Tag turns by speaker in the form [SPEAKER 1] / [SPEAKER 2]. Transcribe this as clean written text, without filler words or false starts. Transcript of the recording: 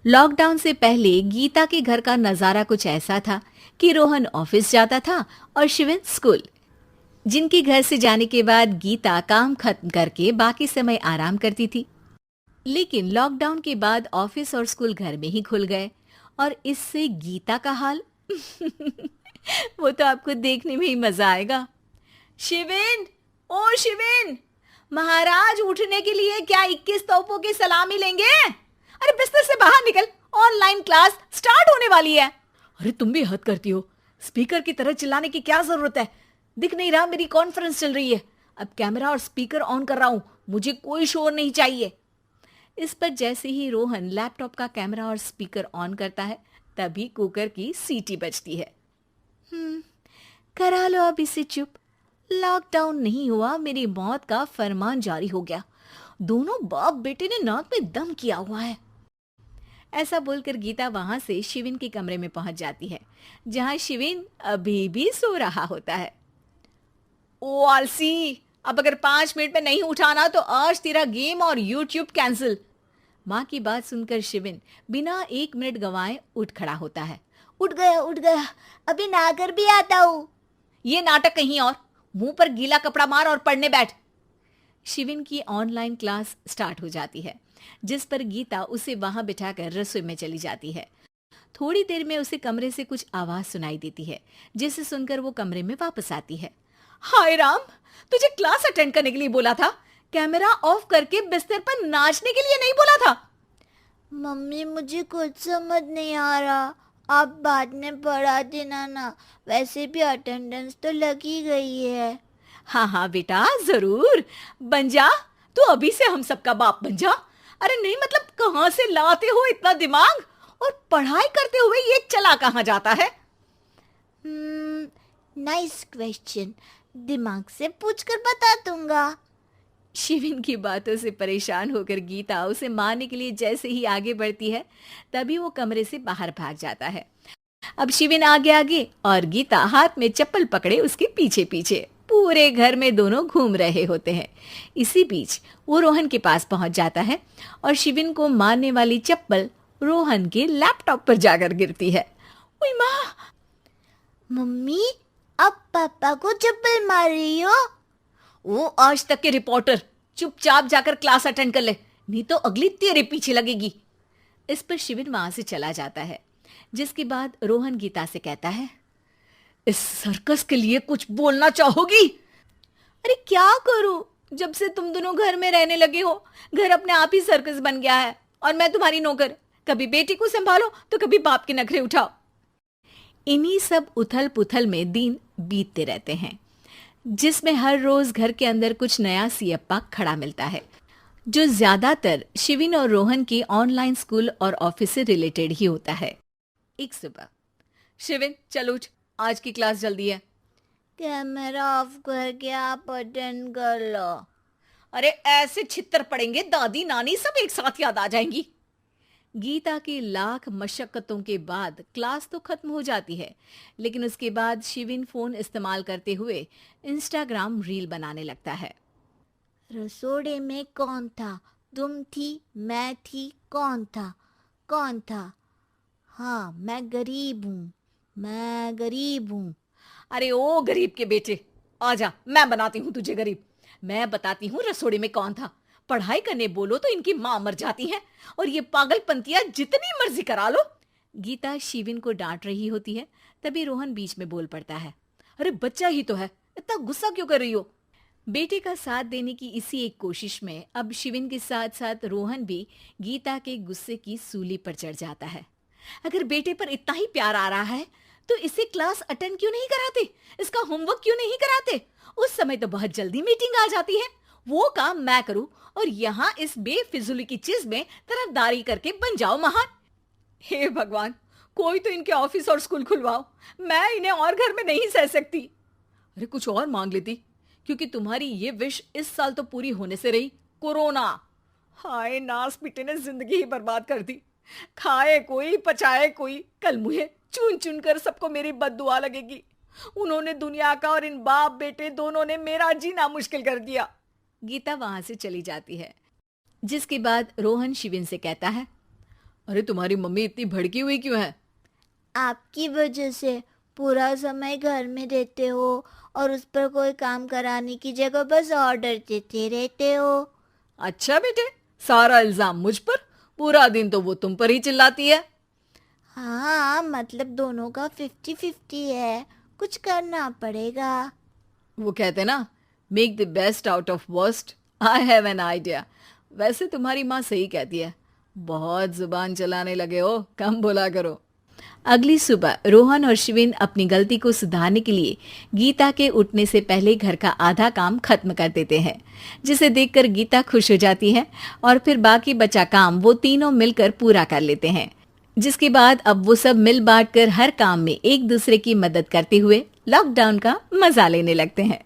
[SPEAKER 1] Lockdown से पहले गीता के घर का नजारा कुछ ऐसा था कि रोहन ऑफिस जाता था और शिविन स्कूल। जिनके घर से जाने के बाद गीता काम खत्म करके बाकी समय आराम करती थी। लेकिन लॉकडाउन के बाद ऑफिस और स्कूल घर में ही खुल गए और इससे गीता का हाल वो तो आपको देखने में ही मजा आएगा। शिविन, ओ शिविन, महाराज उठने के लिए क्या 21 तोपों की सलामी लेंगे? अरे बिस्तर से बाहर निकल, ऑनलाइन क्लास स्टार्ट होने वाली है। अरे तुम भी हद करती हो, स्पीकर की तरह चिल्लाने की क्या जरूरत है? दिख नहीं रहा मेरी कॉन्फ्रेंस चल रही है। अब कैमरा और स्पीकर ऑन कर रहा हूं, मुझे कोई शोर नहीं चाहिए। इस पर जैसे ही रोहन लैपटॉप का कैमरा और स्पीकर ऑन करता है तभी कुकर की सीटी बजती है। करा लो अब इसे चुप। लॉकडाउन नहीं हुआ, मेरी मौत का फरमान जारी हो गया। दोनों बाप बेटे ने नाक में दम किया हुआ है। ऐसा बोलकर गीता वहां से शिविन के कमरे में पहुंच जाती है, जहां शिविन अभी भी सो रहा होता है। ओ आलसी, अब अगर 5 मिनट में नहीं उठाना तो आज तेरा गेम और यूट्यूब कैंसिल। माँ की बात सुनकर शिविन बिना 1 मिनट गंवाए उठ खड़ा होता है। उठ गया, अभी नहाकर भी आता हूँ। ये नाटक कहीं और, मुंह पर गीला कपड़ा मार और पढ़ने बैठ। शिविन की ऑनलाइन क्लास स्टार्ट हो जाती है, जिस पर गीता उसे वहां बिठाकर रसोई में चली जाती है। थोड़ी देर में उसे कमरे से कुछ आवाज सुनाई देती है, जिसे सुनकर वो कमरे में वापस आती है। हाय राम, तुझे क्लास अटेंड करने के लिए बोला था, कैमरा ऑफ करके बिस्तर पर नाचने के लिए नहीं बोला था।
[SPEAKER 2] मम्मी मुझे कुछ समझ नहीं आ रहा, आप बाद में पढ़ा देना ना, वैसे भी अटेंडेंस तो लगी गई है।
[SPEAKER 1] हाँ हाँ बेटा, जरूर बन जा। तू अभी से हम सबका बाप बन जा। अरे नहीं मतलब कहाँ से लाते हो इतना दिमाग, और पढ़ाई करते हुए ये चला कहाँ जाता है?
[SPEAKER 2] नाइस क्वेश्चन, दिमाग से पूछकर बता दूंगा।
[SPEAKER 1] शिविन की बातों से परेशान होकर गीता उसे मारने के लिए जैसे ही आगे बढ़ती है तभी वो कमरे से बाहर भाग जाता है। अब शिविन आगे आगे और गीता हाथ में चप्पल पकड़े उसके पीछे पीछे पूरे घर में दोनों घूम रहे होते हैं। इसी बीच वो रोहन के पास पहुंच जाता है और शिविन को मारने वाली चप्पल रोहन के लैपटॉप पर जाकर गिरती है। ओए माँ!
[SPEAKER 2] मम्मी, अब पापा को चप्पल मार रही हो?
[SPEAKER 1] वो आज तक के रिपोर्टर, चुपचाप जाकर क्लास अटेंड कर ले, नहीं तो अगली तेरे पीछे लगेगी। इस पर शिविन वहां से चला जाता है, जिसके बाद रोहन गीता से कहता है, इस सर्कस के लिए कुछ बोलना चाहोगी? अरे क्या करूं, जब से तुम दोनों घर में रहने लगे हो, घर अपने आप ही सर्कस बन गया है और मैं तुम्हारी नौकर। कभी बेटी को संभालो तो कभी बाप के नखरे उठाओ। इन्हीं सब उथल पुथल में दिन बीतते रहते हैं, जिसमें हर रोज घर के अंदर कुछ नया सियप्पा खड़ा मिलता है, जो ज्यादातर शिविन और रोहन के ऑनलाइन स्कूल और ऑफिस से रिलेटेड ही होता है। एक सुबह, शिविन चल उठ, आज की क्लास जल्दी है।
[SPEAKER 2] कैमरा ऑफ करके आप अटेंड कर लो।
[SPEAKER 1] अरे ऐसे छित्तर पड़ेंगे, दादी नानी सब एक साथ याद आ जाएंगी। गीता की लाख मशक्कतों के बाद क्लास तो खत्म हो जाती है, लेकिन उसके बाद शिविन फोन इस्तेमाल करते हुए इंस्टाग्राम रील बनाने लगता है।
[SPEAKER 2] रसोड़े में कौन था? तुम थी, मैं थी, कौन था? कौन था? हाँ, मैं गरीब हूँ।
[SPEAKER 1] अरे ओ गरीब के बेटे, आजा, मैं बनाती हूँ तुझे गरीब। मैं बताती हूँ रसोड़े में कौन था। पढ़ाई करने बोलो तो इनकी माँ मर जाती है, और ये पागलपंतियां जितनी मर्जी करा लो। गीता शिविन को डांट रही होती है, तभी रोहन बीच में बोल पड़ता है। अरे बच्चा ही तो है, इतना गुस्सा क्यों कर रही हो? बेटे का साथ देने की इसी एक कोशिश में अब शिविन के साथ साथ रोहन भी गीता के गुस्से की सूली पर चढ़ जाता है। अगर बेटे पर इतना ही प्यार आ रहा है तो इसे क्लास अटेंड क्यों नहीं कराते, इसका होमवर्क क्यों नहीं कराते? उस समय तो बहुत जल्दी मीटिंग आ जाती है, वो काम मैं करूं और यहाँ इस बेफिजुली की चीज में तरफदारी करके बन जाओ महान। हे भगवान, कोई तो इनके ऑफिस और स्कूल खुलवाओ, मैं इन्हें और घर में नहीं सह सकती। अरे कुछ और मांग लेती, क्योंकि तुम्हारी ये विश इस साल तो पूरी होने से रही, कोरोना। हाय नास पिटे ने जिंदगी ही बर्बाद कर दी। खाए कोई पचाए कोई, कल मुझे चुन चुन कर सबको मेरी बद्दुआ लगेगी। उन्होंने दुनिया का और इन बाप बेटे दोनों ने मेरा जीना मुश्किल कर दिया। गीता वहां से चली जाती है, जिसके बाद रोहन शिविन से कहता है, अरे तुम्हारी मम्मी इतनी भड़की हुई क्यों है?
[SPEAKER 2] आपकी वजह से पूरा समय घर में रहते हो और उस पर कोई काम कराने की जगह बस ऑर्डर देते रहते हो।
[SPEAKER 1] अच्छा बेटे, सारा इल्जाम मुझ पर? पूरा दिन तो वो तुम पर ही चिल्लाती है।
[SPEAKER 2] हाँ, मतलब दोनों का 50-50 है, कुछ करना पड़ेगा।
[SPEAKER 1] वो कहते ना, make the best out of worst. I have an idea. वैसे तुम्हारी माँ सही कहती है, बहुत जुबान चलाने लगे हो, कम बोला करो। अगली सुबह रोहन और शिविन अपनी गलती को सुधारने के लिए गीता के उठने से पहले घर का आधा काम खत्म कर देते हैं, जिसे देखकर गीता खुश हो जाती है और फिर बाकी बचा काम वो तीनों मिलकर पूरा कर लेते हैं। जिसके बाद अब वो सब मिल बांट कर हर काम में एक दूसरे की मदद करते हुए लॉकडाउन का मजा लेने लगते हैं।